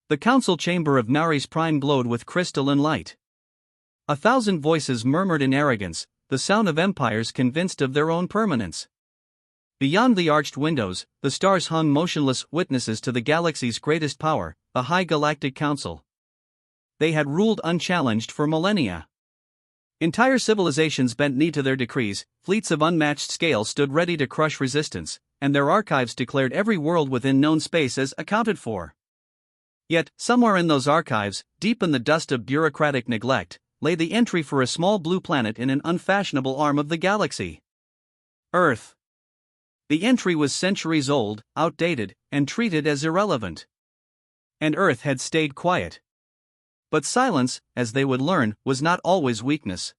The council chamber of Nares Prime glowed with crystalline light. 1,000 voices murmured in arrogance, the sound of empires convinced of their own permanence. Beyond the arched windows, the stars hung motionless, witnesses to the galaxy's greatest power, the High Galactic Council. They had ruled unchallenged for millennia. Entire civilizations bent knee to their decrees, fleets of unmatched scale stood ready to crush resistance, and their archives declared every world within known space as accounted for. Yet, somewhere in those archives, deep in the dust of bureaucratic neglect, lay the entry for a small blue planet in an unfashionable arm of the galaxy. Earth. The entry was centuries old, outdated, and treated as irrelevant. And Earth had stayed quiet. But silence, as they would learn, was not always weakness.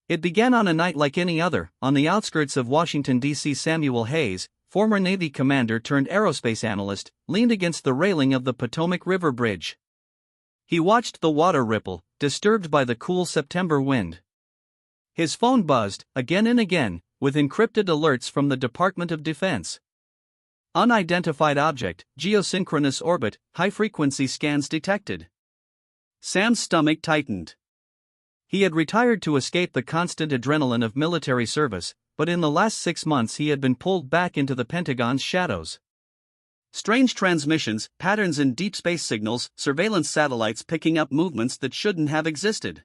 It began on a night like any other. On the outskirts of Washington, D.C., Samuel Hayes, former Navy commander turned aerospace analyst, leaned against the railing of the Potomac River Bridge. He watched the water ripple, disturbed by the cool September wind. His phone buzzed, again and again, with encrypted alerts from the Department of Defense. Unidentified object, geosynchronous orbit, high-frequency scans detected. Sam's stomach tightened. He had retired to escape the constant adrenaline of military service, but in the last 6 months he had been pulled back into the Pentagon's shadows. Strange transmissions, patterns in deep space signals, surveillance satellites picking up movements that shouldn't have existed.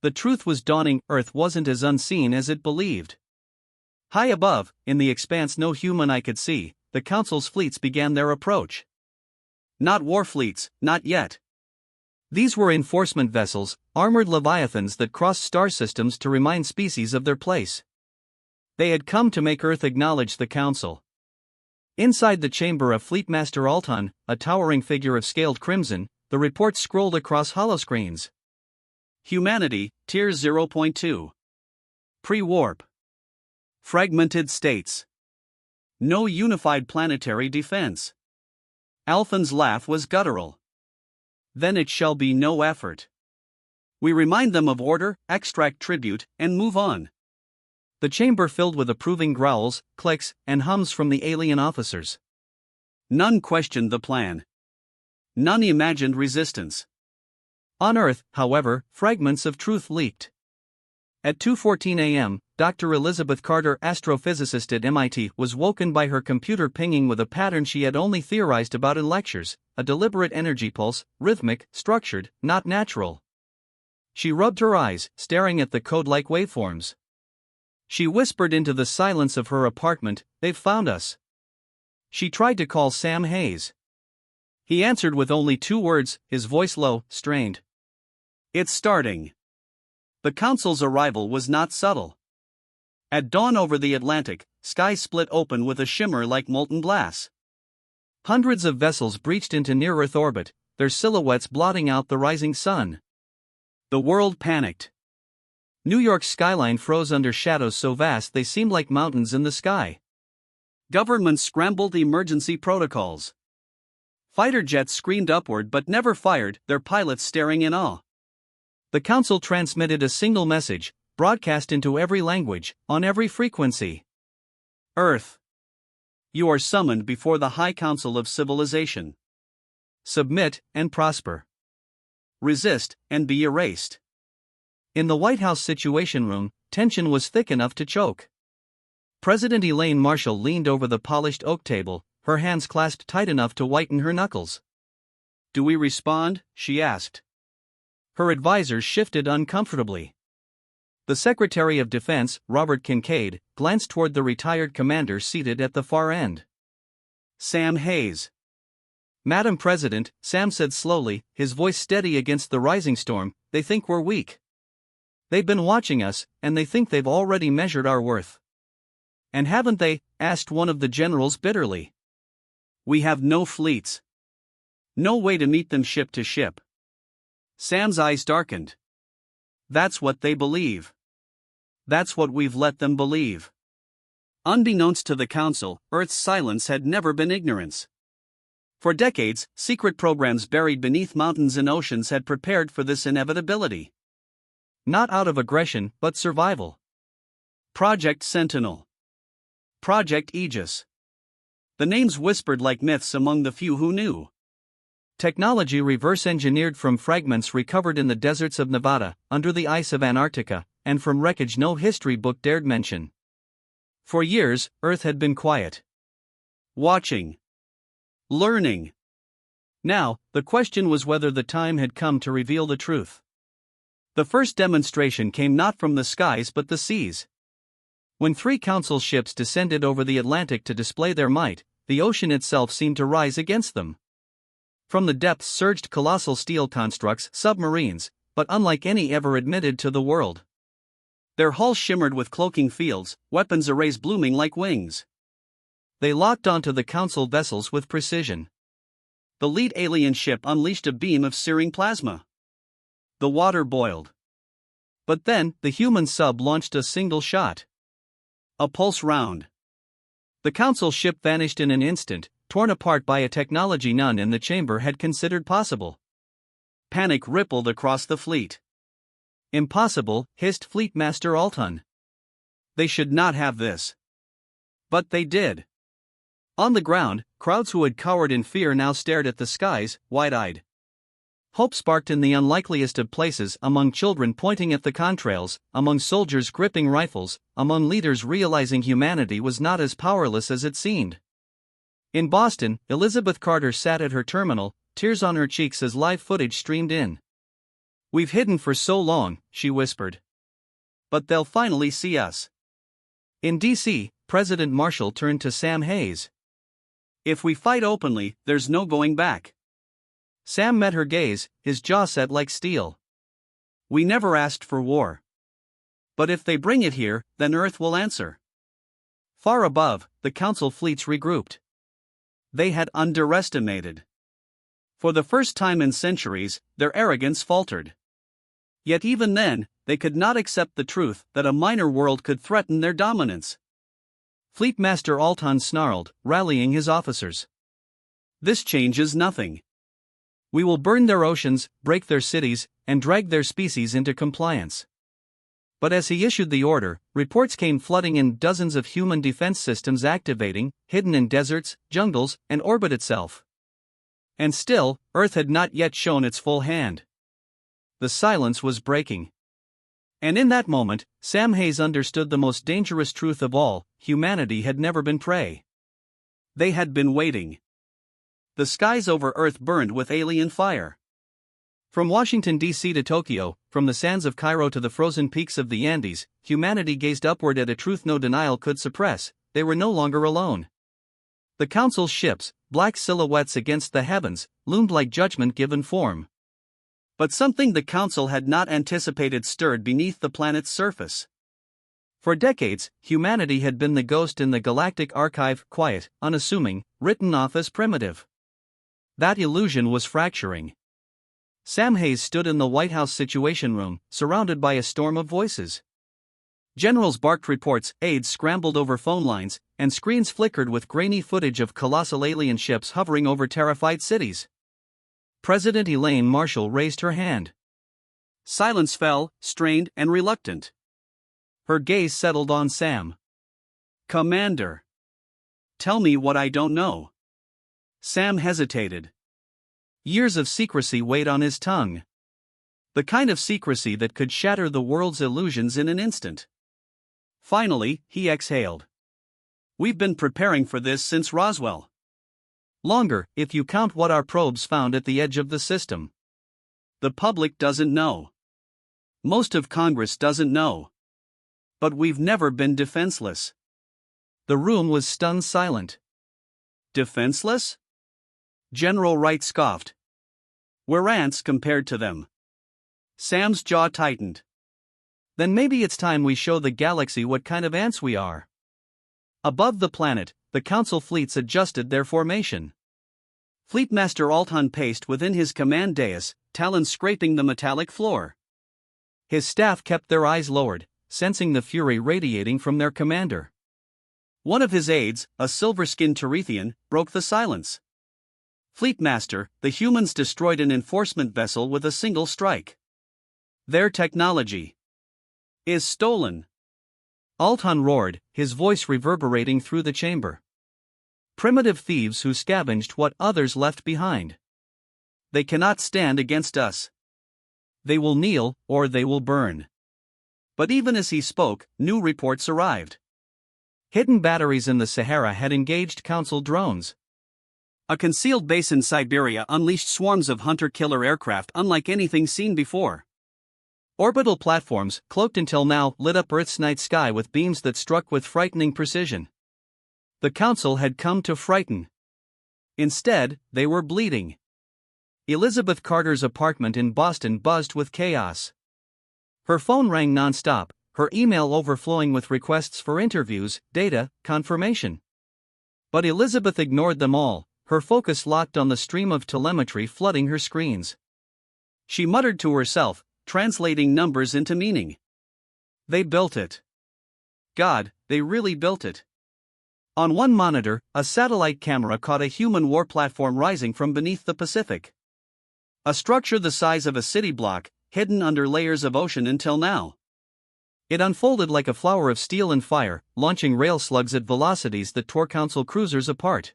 The truth was dawning: Earth wasn't as unseen as it believed. High above, in the expanse no human eye could see, the Council's fleets began their approach. Not war fleets, not yet. These were enforcement vessels, armored leviathans that crossed star systems to remind species of their place. They had come to make Earth acknowledge the Council. Inside the chamber of Fleetmaster Alton, a towering figure of scaled crimson, the report scrolled across holoscreens. Humanity, Tier 0.2. Pre-warp. Fragmented states. No unified planetary defense. Alphan's laugh was guttural. Then it shall be no effort. We remind them of order, extract tribute, and move on. The chamber filled with approving growls, clicks, and hums from the alien officers. None questioned the plan. None imagined resistance. On Earth, however, fragments of truth leaked. At 2:14 a.m., Dr. Elizabeth Carter, astrophysicist at MIT, was woken by her computer pinging with a pattern she had only theorized about in lectures, a deliberate energy pulse, rhythmic, structured, not natural. She rubbed her eyes, staring at the code-like waveforms. She whispered into the silence of her apartment, "They've found us." She tried to call Sam Hayes. He answered with only 2 words, his voice low, strained. "It's starting." The Council's arrival was not subtle. At dawn over the Atlantic, skies split open with a shimmer like molten glass. Hundreds of vessels breached into near-Earth orbit, their silhouettes blotting out the rising sun. The world panicked. New York's skyline froze under shadows so vast they seemed like mountains in the sky. Governments scrambled emergency protocols. Fighter jets screamed upward but never fired, their pilots staring in awe. The Council transmitted a single message, broadcast into every language, on every frequency. Earth. You are summoned before the High Council of Civilization. Submit and prosper. Resist and be erased. In the White House Situation Room, tension was thick enough to choke. President Elaine Marshall leaned over the polished oak table, her hands clasped tight enough to whiten her knuckles. "Do we respond?" she asked. Her advisors shifted uncomfortably. The Secretary of Defense, Robert Kincaid, glanced toward the retired commander seated at the far end. Sam Hayes. "Madam President," Sam said slowly, his voice steady against the rising storm, "they think we're weak. They've been watching us, and they think they've already measured our worth." "And haven't they?" asked one of the generals bitterly. "We have no fleets. No way to meet them ship to ship." Sam's eyes darkened. "That's what they believe. That's what we've let them believe." Unbeknownst to the Council, Earth's silence had never been ignorance. For decades, secret programs buried beneath mountains and oceans had prepared for this inevitability. Not out of aggression, but survival. Project Sentinel. Project Aegis. The names whispered like myths among the few who knew. Technology reverse-engineered from fragments recovered in the deserts of Nevada, under the ice of Antarctica, and from wreckage no history book dared mention. For years, Earth had been quiet. Watching. Learning. Now, the question was whether the time had come to reveal the truth. The first demonstration came not from the skies but the seas. When 3 council ships descended over the Atlantic to display their might, the ocean itself seemed to rise against them. From the depths surged colossal steel constructs, submarines, but unlike any ever admitted to the world. Their hulls shimmered with cloaking fields, weapons arrays blooming like wings. They locked onto the council vessels with precision. The lead alien ship unleashed a beam of searing plasma. The water boiled. But then, the human sub launched a single shot. A pulse round. The council ship vanished in an instant, torn apart by a technology none in the chamber had considered possible. Panic rippled across the fleet. Impossible, hissed Fleet Master Alton. They should not have this. But they did. On the ground, crowds who had cowered in fear now stared at the skies, wide-eyed. Hope sparked in the unlikeliest of places, among children pointing at the contrails, among soldiers gripping rifles, among leaders realizing humanity was not as powerless as it seemed. In Boston, Elizabeth Carter sat at her terminal, tears on her cheeks as live footage streamed in. "We've hidden for so long," she whispered. "But they'll finally see us." In D.C., President Marshall turned to Sam Hayes. "If we fight openly, there's no going back." Sam met her gaze, his jaw set like steel. "We never asked for war. But if they bring it here, then Earth will answer." Far above, the council fleets regrouped. They had underestimated. For the first time in centuries, their arrogance faltered. Yet even then, they could not accept the truth that a minor world could threaten their dominance. Fleet Master Alton snarled, rallying his officers. "This changes nothing. We will burn their oceans, break their cities, and drag their species into compliance." But as he issued the order, reports came flooding in, dozens of human defense systems activating, hidden in deserts, jungles, and orbit itself. And still, Earth had not yet shown its full hand. The silence was breaking. And in that moment, Sam Hayes understood the most dangerous truth of all: humanity had never been prey. They had been waiting. The skies over Earth burned with alien fire. From Washington, D.C. to Tokyo, from the sands of Cairo to the frozen peaks of the Andes, humanity gazed upward at a truth no denial could suppress: they were no longer alone. The council's ships, black silhouettes against the heavens, loomed like judgment given form. But something the council had not anticipated stirred beneath the planet's surface. For decades, humanity had been the ghost in the galactic archive, quiet, unassuming, written off as primitive. That illusion was fracturing. Sam Hayes stood in the White House Situation Room, surrounded by a storm of voices. Generals barked reports, aides scrambled over phone lines, and screens flickered with grainy footage of colossal alien ships hovering over terrified cities. President Elaine Marshall raised her hand. Silence fell, strained and reluctant. Her gaze settled on Sam. "Commander. Tell me what I don't know." Sam hesitated. Years of secrecy weighed on his tongue. The kind of secrecy that could shatter the world's illusions in an instant. Finally, he exhaled. "We've been preparing for this since Roswell. Longer, if you count what our probes found at the edge of the system. The public doesn't know. Most of Congress doesn't know. But we've never been defenseless." The room was stunned silent. "Defenseless?" General Wright scoffed. "We're ants compared to them." Sam's jaw tightened. "Then maybe it's time we show the galaxy what kind of ants we are." Above the planet, the council fleets adjusted their formation. Fleetmaster Alton paced within his command dais, talons scraping the metallic floor. His staff kept their eyes lowered, sensing the fury radiating from their commander. One of his aides, a silver-skinned Terethian, broke the silence. "Fleetmaster, the humans destroyed an enforcement vessel with a single strike. Their technology is stolen." Alton roared, his voice reverberating through the chamber. "Primitive thieves who scavenged what others left behind. They cannot stand against us. They will kneel, or they will burn. But even as he spoke, new reports arrived. Hidden batteries in the Sahara had engaged Council drones. A concealed base in Siberia unleashed swarms of hunter-killer aircraft unlike anything seen before. Orbital platforms, cloaked until now, lit up Earth's night sky with beams that struck with frightening precision. The Council had come to frighten. Instead, they were bleeding. Elizabeth Carter's apartment in Boston buzzed with chaos. Her phone rang non-stop, her email overflowing with requests for interviews, data, confirmation. But Elizabeth ignored them all, her focus locked on the stream of telemetry flooding her screens. She muttered to herself, translating numbers into meaning. They built it. God, they really built it. On one monitor, a satellite camera caught a human war platform rising from beneath the Pacific. A structure the size of a city block, hidden under layers of ocean until now. It unfolded like a flower of steel and fire, launching rail slugs at velocities that tore Council cruisers apart.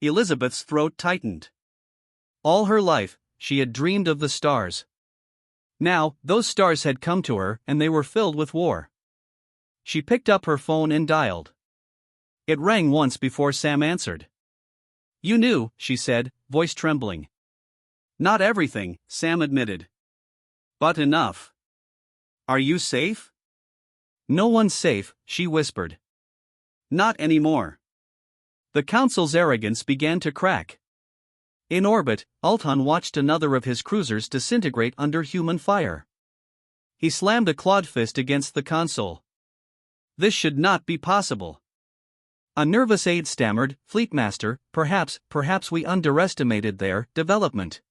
Elizabeth's throat tightened. All her life, she had dreamed of the stars. Now, those stars had come to her, and they were filled with war. She picked up her phone and dialed. It rang once before Sam answered. "You knew," she said, voice trembling. "Not everything," Sam admitted. "But enough. Are you safe?" "No one's safe," she whispered. "Not anymore." The Council's arrogance began to crack. In orbit, Altan watched another of his cruisers disintegrate under human fire. He slammed a clawed fist against the console. This should not be possible. A nervous aide stammered, "Fleetmaster, perhaps we underestimated their development."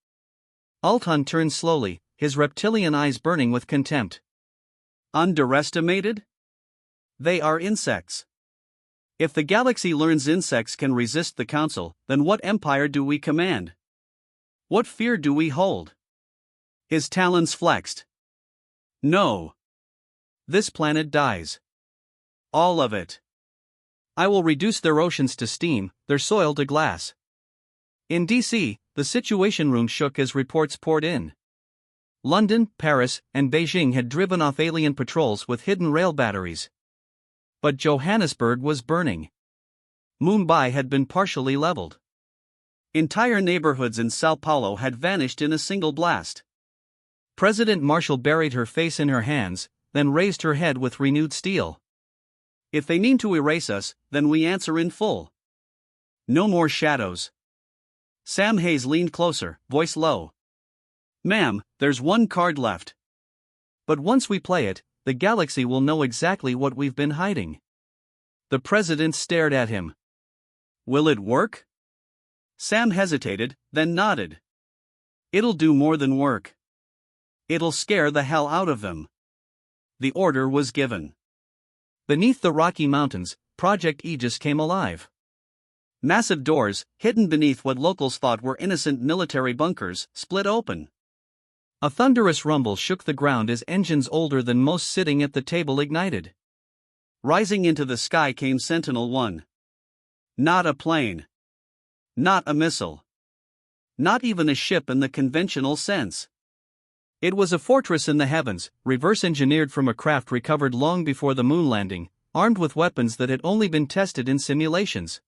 Altan turned slowly, his reptilian eyes burning with contempt. Underestimated? They are insects. If the galaxy learns insects can resist the Council, then what empire do we command? What fear do we hold? His talons flexed. No. This planet dies. All of it. I will reduce their oceans to steam, their soil to glass. In DC, the Situation Room shook as reports poured in. London, Paris, and Beijing had driven off alien patrols with hidden rail batteries. But Johannesburg was burning. Mumbai had been partially leveled. Entire neighborhoods in Sao Paulo had vanished in a single blast. President Marshall buried her face in her hands, then raised her head with renewed steel. If they mean to erase us, then we answer in full. No more shadows. Sam Hayes leaned closer, voice low. "Ma'am, there's one card left. But once we play it, the galaxy will know exactly what we've been hiding." The president stared at him. "Will it work?" Sam hesitated, then nodded. "It'll do more than work. It'll scare the hell out of them." The order was given. Beneath the Rocky Mountains, Project Aegis came alive. Massive doors, hidden beneath what locals thought were innocent military bunkers, split open. A thunderous rumble shook the ground as engines older than most sitting at the table ignited. Rising into the sky came Sentinel-1. Not a plane. Not a missile. Not even a ship in the conventional sense. It was a fortress in the heavens, reverse-engineered from a craft recovered long before the moon landing, armed with weapons that had only been tested in simulations.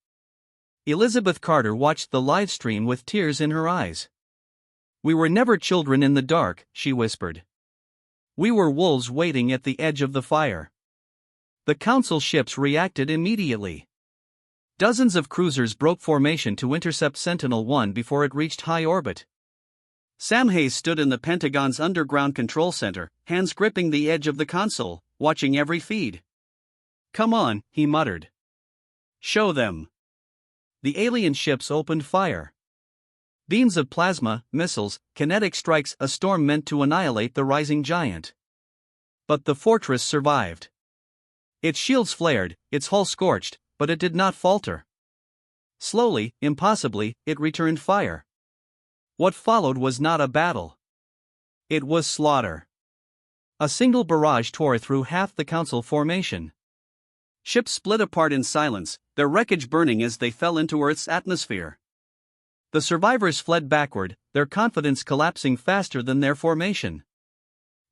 Elizabeth Carter watched the live stream with tears in her eyes. "We were never children in the dark," she whispered. "We were wolves waiting at the edge of the fire." The Council ships reacted immediately. Dozens of cruisers broke formation to intercept Sentinel-1 before it reached high orbit. Sam Hayes stood in the Pentagon's underground control center, hands gripping the edge of the console, watching every feed. "Come on," he muttered. "Show them." The alien ships opened fire. Beams of plasma, missiles, kinetic strikes, a storm meant to annihilate the rising giant. But the fortress survived. Its shields flared, its hull scorched, but it did not falter. Slowly, impossibly, it returned fire. What followed was not a battle. It was slaughter. A single barrage tore through half the Council formation. Ships split apart in silence, their wreckage burning as they fell into Earth's atmosphere. The survivors fled backward, their confidence collapsing faster than their formation.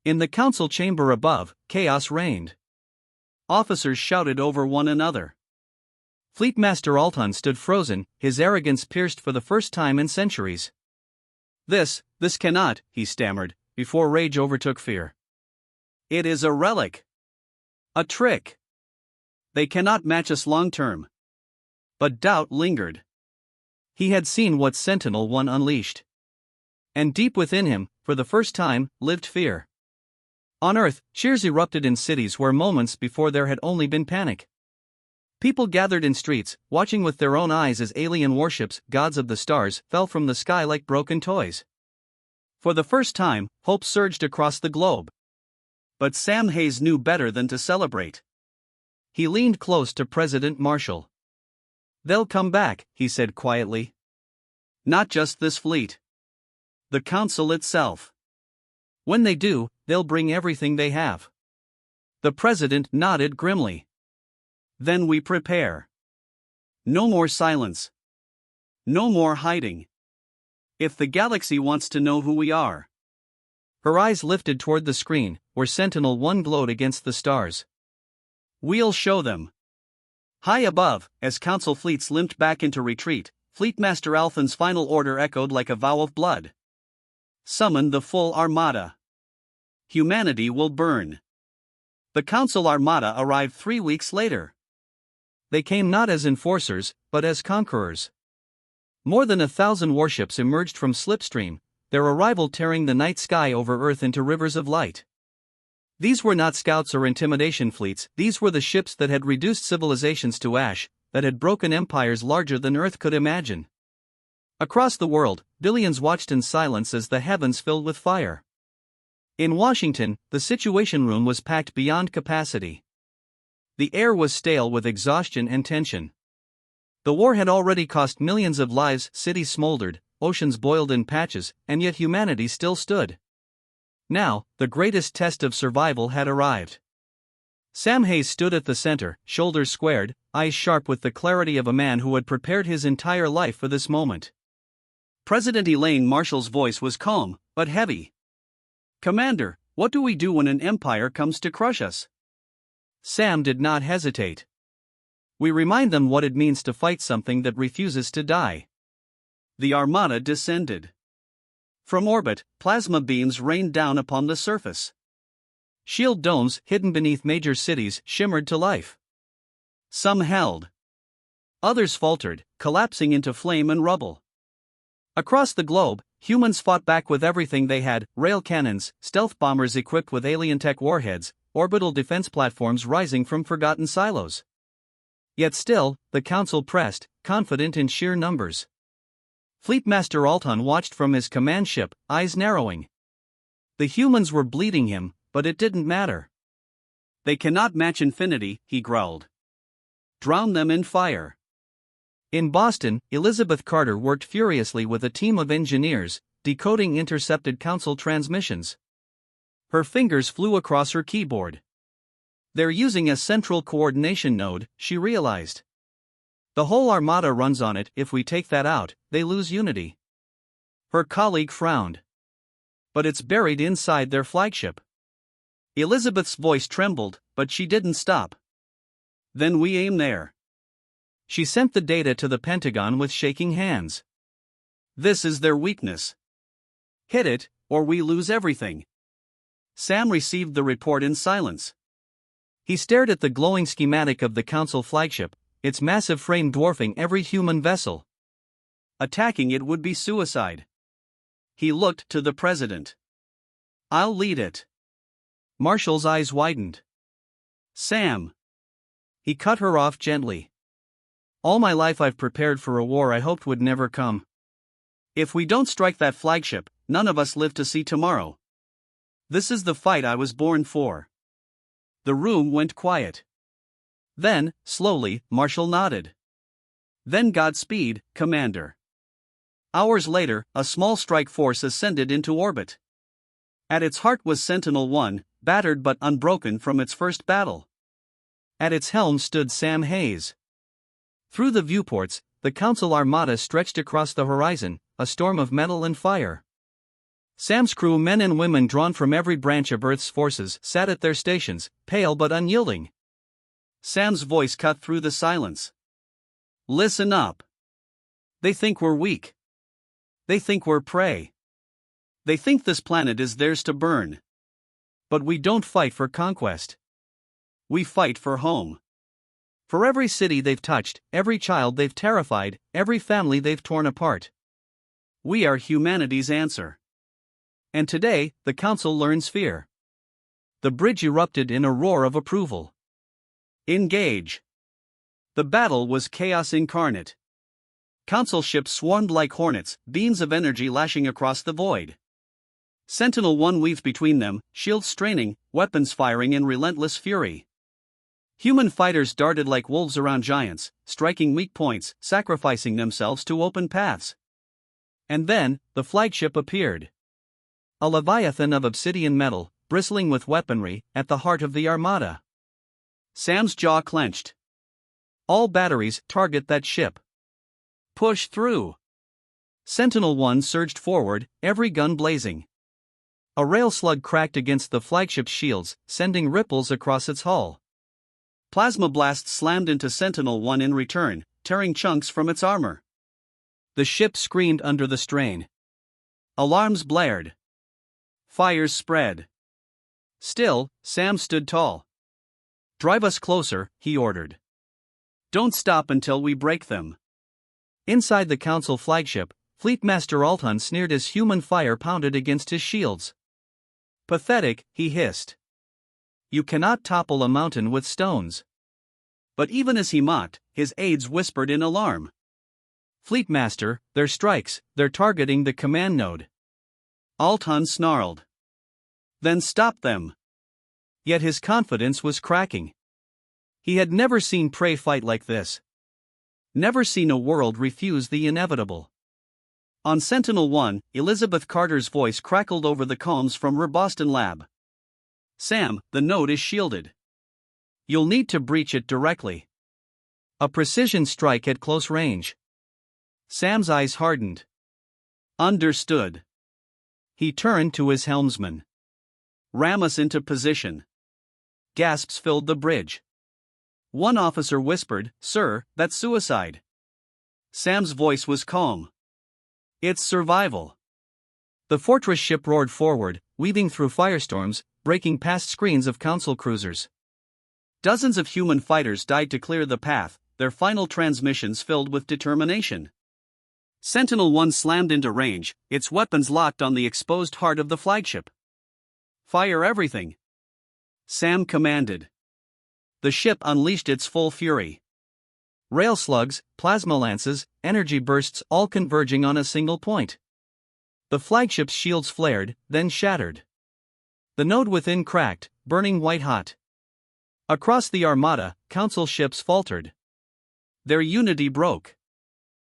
In the council chamber above, chaos reigned. Officers shouted over one another. Fleetmaster Alton stood frozen, his arrogance pierced for the first time in centuries. This cannot, he stammered, before rage overtook fear. It is a relic. A trick. They cannot match us long term. But doubt lingered. He had seen what Sentinel-1 unleashed. And deep within him, for the first time, lived fear. On Earth, cheers erupted in cities where moments before there had only been panic. People gathered in streets, watching with their own eyes as alien warships, gods of the stars, fell from the sky like broken toys. For the first time, hope surged across the globe. But Sam Hayes knew better than to celebrate. He leaned close to President Marshall. "They'll come back," he said quietly. "Not just this fleet. The Council itself. When they do, they'll bring everything they have." The President nodded grimly. "Then we prepare. No more silence. No more hiding. If the galaxy wants to know who we are." Her eyes lifted toward the screen, where Sentinel-1 glowed against the stars. "We'll show them." High above, as Council fleets limped back into retreat, Fleetmaster Althon's final order echoed like a vow of blood. "Summon the full armada. Humanity will burn." The Council armada arrived 3 weeks later. They came not as enforcers, but as conquerors. More than 1,000 warships emerged from Slipstream, their arrival tearing the night sky over Earth into rivers of light. These were not scouts or intimidation fleets, these were the ships that had reduced civilizations to ash, that had broken empires larger than Earth could imagine. Across the world, billions watched in silence as the heavens filled with fire. In Washington, the Situation Room was packed beyond capacity. The air was stale with exhaustion and tension. The war had already cost millions of lives, cities smoldered, oceans boiled in patches, and yet humanity still stood. Now, the greatest test of survival had arrived. Sam Hayes stood at the center, shoulders squared, eyes sharp with the clarity of a man who had prepared his entire life for this moment. President Elaine Marshall's voice was calm, but heavy. "Commander, what do we do when an empire comes to crush us?" Sam did not hesitate. "We remind them what it means to fight something that refuses to die." The armada descended. From orbit, plasma beams rained down upon the surface. Shield domes, hidden beneath major cities, shimmered to life. Some held. Others faltered, collapsing into flame and rubble. Across the globe, humans fought back with everything they had: rail cannons, stealth bombers equipped with alien tech warheads, orbital defense platforms rising from forgotten silos. Yet still, the Council pressed, confident in sheer numbers. Fleetmaster Alton watched from his command ship, eyes narrowing. The humans were bleeding him, but it didn't matter. "They cannot match infinity," he growled. "Drown them in fire." In Boston, Elizabeth Carter worked furiously with a team of engineers, decoding intercepted Council transmissions. Her fingers flew across her keyboard. "They're using a central coordination node," she realized. "The whole armada runs on it. If we take that out, they lose unity." Her colleague frowned. "But it's buried inside their flagship." Elizabeth's voice trembled, but she didn't stop. "Then we aim there." She sent the data to the Pentagon with shaking hands. "This is their weakness. Hit it, or we lose everything." Sam received the report in silence. He stared at the glowing schematic of the Council flagship, its massive frame dwarfing every human vessel. Attacking it would be suicide. He looked to the President. "I'll lead it." Marshall's eyes widened. "Sam." He cut her off gently. "All my life I've prepared for a war I hoped would never come. If we don't strike that flagship, none of us live to see tomorrow. This is the fight I was born for." The room went quiet. Then, slowly, Marshall nodded. "Then Godspeed, Commander." Hours later, a small strike force ascended into orbit. At its heart was Sentinel-1, battered but unbroken from its first battle. At its helm stood Sam Hayes. Through the viewports, the Council armada stretched across the horizon, a storm of metal and fire. Sam's crew, men and women drawn from every branch of Earth's forces, sat at their stations, pale but unyielding. Sam's voice cut through the silence. Listen up. They think we're weak. They think we're prey. They think this planet is theirs to burn. But we don't fight for conquest. We fight for home. For every city they've touched, every child they've terrified, every family they've torn apart. We are humanity's answer. And today, the Council learns fear. The bridge erupted in a roar of approval. Engage. The battle was chaos incarnate. Council ships swarmed like hornets, beams of energy lashing across the void. Sentinel-1 weaved between them, shields straining, weapons firing in relentless fury. Human fighters darted like wolves around giants, striking weak points, sacrificing themselves to open paths. And then, the flagship appeared. A leviathan of obsidian metal, bristling with weaponry, at the heart of the armada. Sam's jaw clenched. All batteries, target that ship. Push through. Sentinel-1 surged forward, every gun blazing. A rail slug cracked against the flagship's shields, sending ripples across its hull. Plasma blasts slammed into Sentinel-1 in return, tearing chunks from its armor. The ship screamed under the strain. Alarms blared. Fires spread. Still, Sam stood tall. Drive us closer, he ordered. Don't stop until we break them. Inside the Council flagship, Fleetmaster Alton sneered as human fire pounded against his shields. Pathetic, he hissed. You cannot topple a mountain with stones. But even as he mocked, his aides whispered in alarm. Fleetmaster, they're strikes, they're targeting the command node. Alton snarled. Then stop them. Yet his confidence was cracking. He had never seen prey fight like this. Never seen a world refuse the inevitable. On Sentinel-1, Elizabeth Carter's voice crackled over the comms from her Boston lab. Sam, the node is shielded. You'll need to breach it directly. A precision strike at close range. Sam's eyes hardened. Understood. He turned to his helmsman. Ram us into position. Gasps filled the bridge. One officer whispered, Sir, that's suicide. Sam's voice was calm. It's survival. The fortress ship roared forward, weaving through firestorms, breaking past screens of Council cruisers. Dozens of human fighters died to clear the path, their final transmissions filled with determination. Sentinel-1 slammed into range, its weapons locked on the exposed heart of the flagship. Fire everything. Sam commanded. The ship unleashed its full fury. Rail slugs, plasma lances, energy bursts all converging on a single point. The flagship's shields flared, then shattered. The node within cracked, burning white-hot. Across the armada, Council ships faltered. Their unity broke.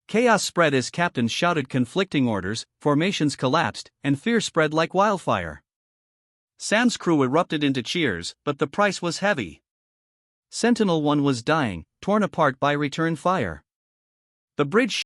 Chaos spread as captains shouted conflicting orders, formations collapsed, and fear spread like wildfire. Sam's crew erupted into cheers, but the price was heavy. Sentinel-1 was dying, torn apart by return fire. The bridge